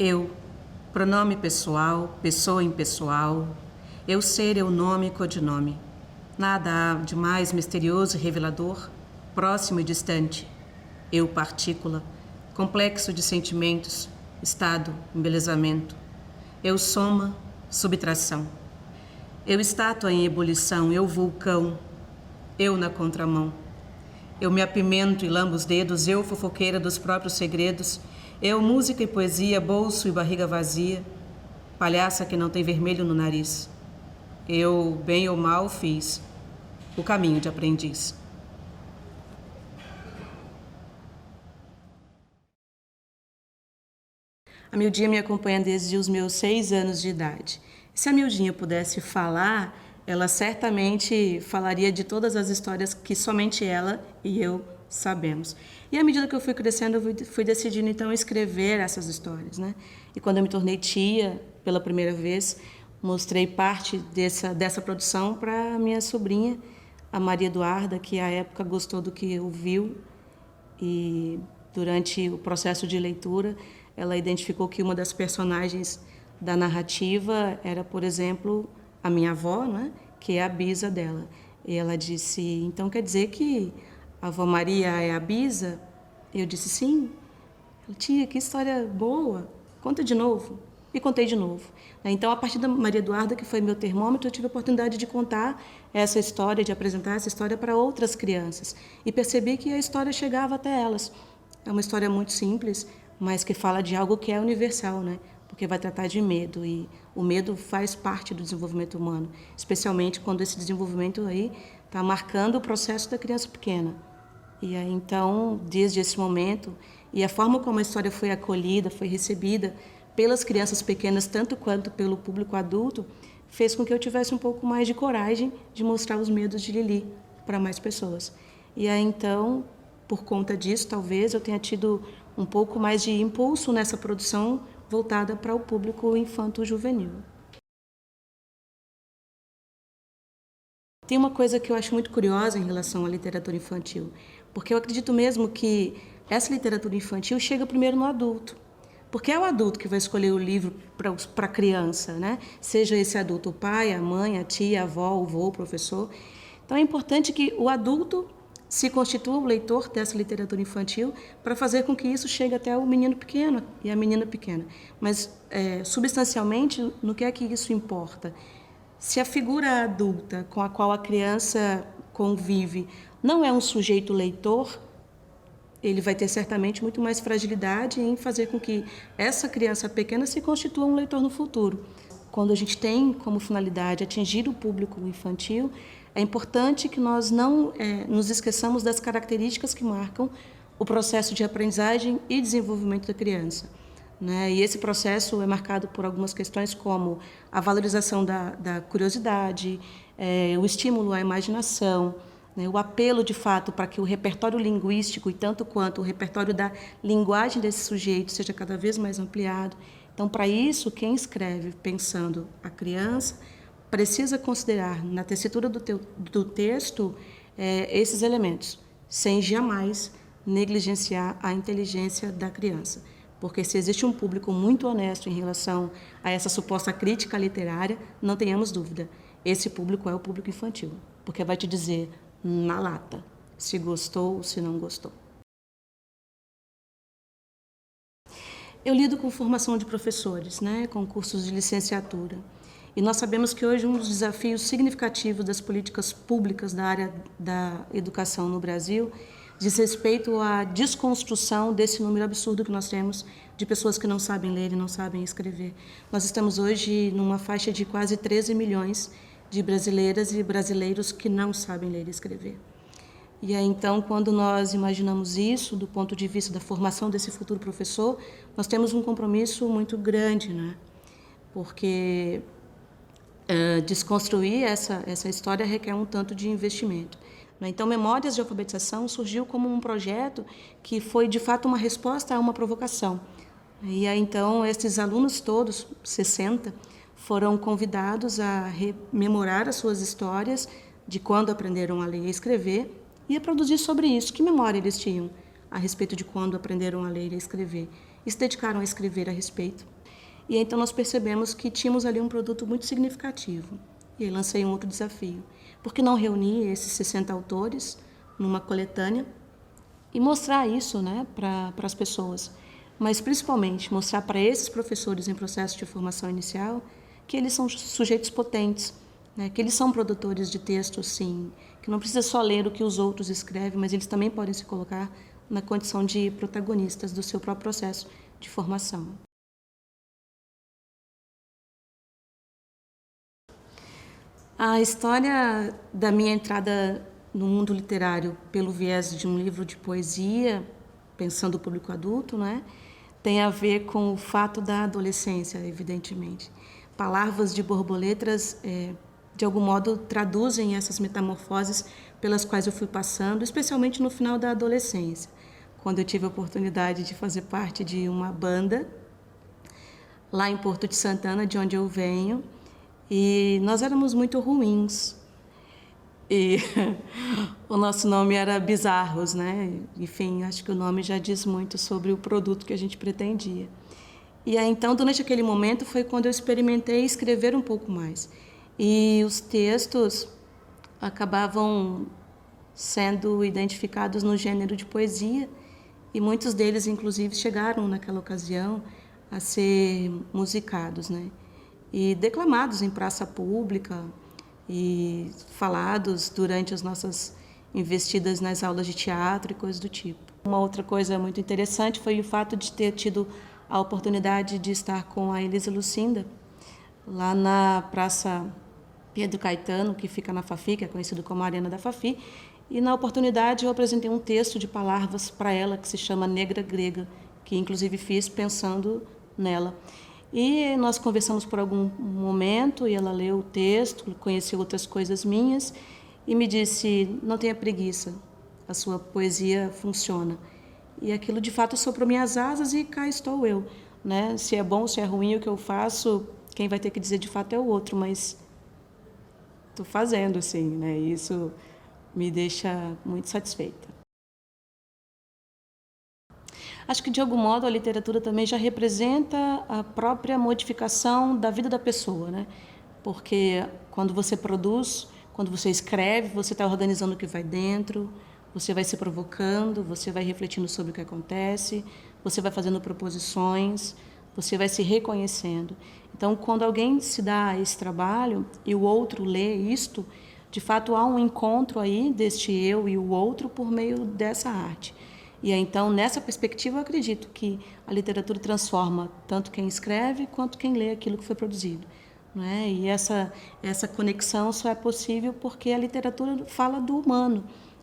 Eu, pronome pessoal, pessoa impessoal. Eu ser, eu nome, codinome. Nada há de mais misterioso e revelador, próximo e distante. Eu, partícula, complexo de sentimentos, estado, embelezamento. Eu, soma, subtração. Eu, estátua em ebulição, eu, vulcão. Eu, na contramão. Eu me apimento e lambo os dedos, eu, fofoqueira dos próprios segredos. Eu, música e poesia, bolso e barriga vazia, palhaça que não tem vermelho no nariz. Eu, bem ou mal, fiz o caminho de aprendiz. A Mildinha me acompanha desde os meus 6 anos de idade. Se a Mildinha pudesse falar, ela certamente falaria de todas as histórias que somente ela e eu sabemos. E à medida que eu fui crescendo, eu fui decidindo então escrever essas histórias, né? E quando eu me tornei tia, pela primeira vez, mostrei parte dessa produção para minha sobrinha, a Maria Eduarda, que à época gostou do que ouviu, e durante o processo de leitura ela identificou que uma das personagens da narrativa era, por exemplo, a minha avó, né, que é a bisa dela. E ela disse: então quer dizer que a avó Maria é a bisa? Eu disse: sim. Ela: tia, que história boa, conta de novo. E contei de novo. Então, a partir da Maria Eduarda, que foi meu termômetro, eu tive a oportunidade de contar essa história, de apresentar essa história para outras crianças. E percebi que a história chegava até elas. É uma história muito simples, mas que fala de algo que é universal, né? Porque vai tratar de medo, e o medo faz parte do desenvolvimento humano, especialmente quando esse desenvolvimento aí está marcando o processo da criança pequena. E aí, então, desde esse momento, e a forma como a história foi acolhida, foi recebida pelas crianças pequenas, tanto quanto pelo público adulto, fez com que eu tivesse um pouco mais de coragem de mostrar os medos de Lili para mais pessoas. E aí, então, por conta disso, talvez eu tenha tido um pouco mais de impulso nessa produção voltada para o público infanto-juvenil. Tem uma coisa que eu acho muito curiosa em relação à literatura infantil, porque eu acredito mesmo que essa literatura infantil chega primeiro no adulto, porque é o adulto que vai escolher o livro para a criança, né? Seja esse adulto o pai, a mãe, a tia, a avó, o avô, o professor. Então é importante que o adulto se constitua o leitor dessa literatura infantil para fazer com que isso chegue até o menino pequeno e a menina pequena. Mas, substancialmente, no que é que isso importa? Se a figura adulta com a qual a criança convive não é um sujeito leitor, ele vai ter certamente muito mais fragilidade em fazer com que essa criança pequena se constitua um leitor no futuro. Quando a gente tem como finalidade atingir o público infantil, é importante que nós não nos esqueçamos das características que marcam o processo de aprendizagem e desenvolvimento da criança, né? E esse processo é marcado por algumas questões como a valorização da curiosidade, o estímulo à imaginação, né? O apelo, de fato, para que o repertório linguístico e tanto quanto o repertório da linguagem desse sujeito seja cada vez mais ampliado. Então, para isso, quem escreve pensando a criança precisa considerar na tessitura do texto esses elementos, sem jamais negligenciar a inteligência da criança. Porque se existe um público muito honesto em relação a essa suposta crítica literária, não tenhamos dúvida, esse público é o público infantil, porque vai te dizer na lata se gostou ou se não gostou. Eu lido com formação de professores, né, com cursos de licenciatura. E nós sabemos que hoje um dos desafios significativos das políticas públicas da área da educação no Brasil diz respeito à desconstrução desse número absurdo que nós temos de pessoas que não sabem ler e não sabem escrever. Nós estamos hoje numa faixa de quase 13 milhões de brasileiras e brasileiros que não sabem ler e escrever. E aí, então, quando nós imaginamos isso, do ponto de vista da formação desse futuro professor, nós temos um compromisso muito grande, né? Porque desconstruir essa história requer um tanto de investimento. Então, Memórias de Alfabetização surgiu como um projeto que foi, de fato, uma resposta a uma provocação. E aí, então, esses alunos todos, 60, foram convidados a rememorar as suas histórias de quando aprenderam a ler e a escrever e a produzir sobre isso. Que memória eles tinham a respeito de quando aprenderam a ler e a escrever? e se dedicaram a escrever a respeito. E então nós percebemos que tínhamos ali um produto muito significativo. E aí lancei um outro desafio. Por que não reunir esses 60 autores numa coletânea e mostrar isso, né, para as pessoas? Mas principalmente mostrar para esses professores em processo de formação inicial que eles são sujeitos potentes, né, que eles são produtores de textos, sim, que não precisa só ler o que os outros escrevem, mas eles também podem se colocar na condição de protagonistas do seu próprio processo de formação. A história da minha entrada no mundo literário pelo viés de um livro de poesia, pensando o público adulto, né, tem a ver com o fato da adolescência, evidentemente. Palavras de borboletas, de algum modo, traduzem essas metamorfoses pelas quais eu fui passando, especialmente no final da adolescência, quando eu tive a oportunidade de fazer parte de uma banda lá em Porto de Santana, de onde eu venho, e nós éramos muito ruins. E o nosso nome era Bizarros, né? Enfim, acho que o nome já diz muito sobre o produto que a gente pretendia. E aí, então, durante aquele momento, foi quando eu experimentei escrever um pouco mais. E os textos acabavam sendo identificados no gênero de poesia, e muitos deles, inclusive, chegaram naquela ocasião a ser musicados, né? E declamados em praça pública e falados durante as nossas investidas nas aulas de teatro e coisas do tipo. Uma outra coisa muito interessante foi o fato de ter tido a oportunidade de estar com a Elisa Lucinda lá na Praça Pedro Caetano, que fica na Fafi, que é conhecido como Arena da Fafi, e na oportunidade eu apresentei um texto de palavras para ela que se chama Negra Grega, que inclusive fiz pensando nela. E nós conversamos por algum momento e ela leu o texto, conheceu outras coisas minhas e me disse: não tenha preguiça, a sua poesia funciona. E aquilo de fato soprou minhas asas e cá estou eu, né? Se é bom, se é ruim o que eu faço, quem vai ter que dizer de fato é o outro, mas estou fazendo, assim, né? Isso me deixa muito satisfeita. Acho que, de algum modo, a literatura também já representa a própria modificação da vida da pessoa, né? Porque quando você produz, quando você escreve, você está organizando o que vai dentro, você vai se provocando, você vai refletindo sobre o que acontece, você vai fazendo proposições, você vai se reconhecendo. Então, quando alguém se dá esse trabalho e o outro lê isto, de fato há um encontro aí deste eu e o outro por meio dessa arte. E então, nessa perspectiva, eu acredito que a literatura transforma tanto quem escreve quanto quem lê aquilo que foi produzido. Não é? E essa conexão só é possível porque a literatura fala do humano.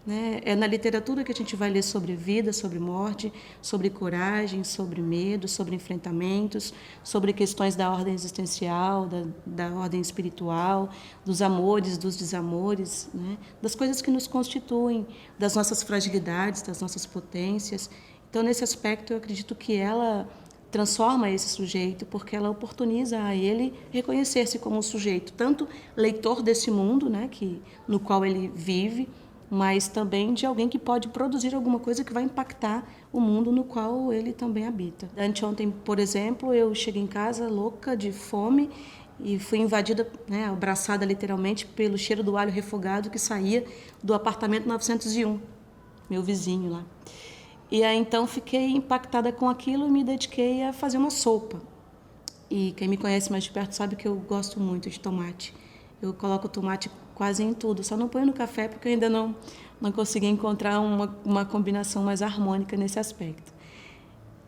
Né? É na literatura que a gente vai ler sobre vida, sobre morte, sobre coragem, sobre medo, sobre enfrentamentos, sobre questões da ordem existencial, da ordem espiritual, dos amores, dos desamores, né? Das coisas que nos constituem, das nossas fragilidades, das nossas potências. Então, nesse aspecto, eu acredito que ela transforma esse sujeito porque ela oportuniza a ele reconhecer-se como um sujeito, tanto leitor desse mundo, né, no qual ele vive, mas também de alguém que pode produzir alguma coisa que vai impactar o mundo no qual ele também habita. Anteontem, por exemplo, eu cheguei em casa louca de fome e fui invadida, né, abraçada literalmente pelo cheiro do alho refogado que saía do apartamento 901, meu vizinho lá. E aí então fiquei impactada com aquilo e me dediquei a fazer uma sopa. E quem me conhece mais de perto sabe que eu gosto muito de tomate. Eu coloco tomate quase em tudo, só não ponho no café porque eu ainda não consegui encontrar uma combinação mais harmônica nesse aspecto.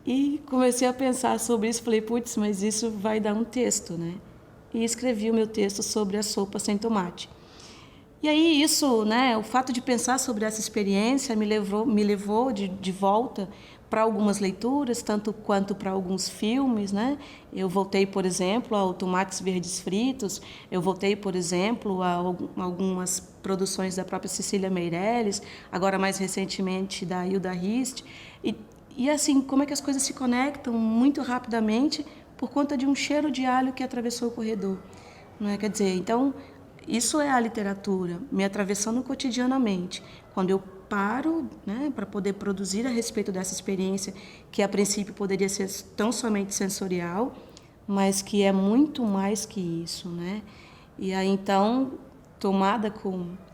E comecei a pensar sobre isso, falei, putz, mas isso vai dar um texto, né? E escrevi o meu texto sobre a sopa sem tomate. E aí isso, né, o fato de pensar sobre essa experiência me levou de volta para algumas leituras, tanto quanto para alguns filmes, né? Eu voltei, por exemplo, ao Tomates Verdes Fritos, eu voltei, por exemplo, a algumas produções da própria Cecília Meirelles, agora mais recentemente da Hilda Rist. E assim, como é que as coisas se conectam muito rapidamente por conta de um cheiro de alho que atravessou o corredor, não é? Quer dizer, então, isso é a literatura, me atravessando cotidianamente. Quando eu paro, né, para poder produzir a respeito dessa experiência, que a princípio poderia ser tão somente sensorial, mas que é muito mais que isso, né? E aí então, tomada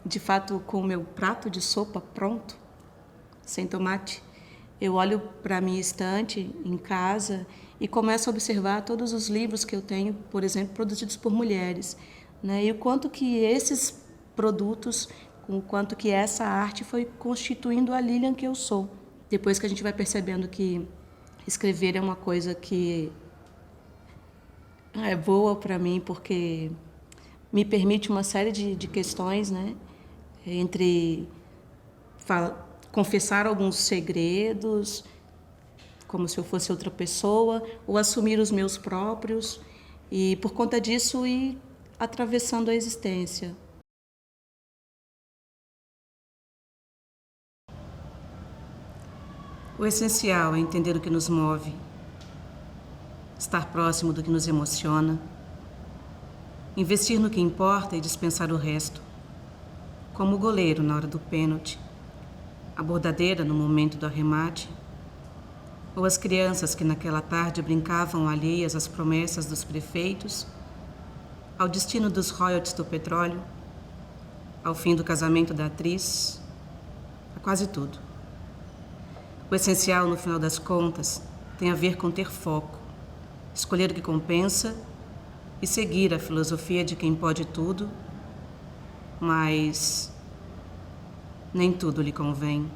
de fato com o meu prato de sopa pronto, sem tomate, eu olho para a minha estante em casa e começo a observar todos os livros que eu tenho, por exemplo, produzidos por mulheres, né? E o quanto que esses produtos, o quanto que essa arte foi constituindo a Lilian que eu sou. Depois que a gente vai percebendo que escrever é uma coisa que é boa para mim, porque me permite uma série de questões, né? Entre confessar alguns segredos, como se eu fosse outra pessoa, ou assumir os meus próprios, e por conta disso ir atravessando a existência. O essencial é entender o que nos move, estar próximo do que nos emociona, investir no que importa e dispensar o resto, como o goleiro na hora do pênalti, a bordadeira no momento do arremate, ou as crianças que naquela tarde brincavam alheias às promessas dos prefeitos, ao destino dos royalties do petróleo, ao fim do casamento da atriz, a quase tudo. O essencial, no final das contas, tem a ver com ter foco, escolher o que compensa e seguir a filosofia de quem pode tudo, mas nem tudo lhe convém.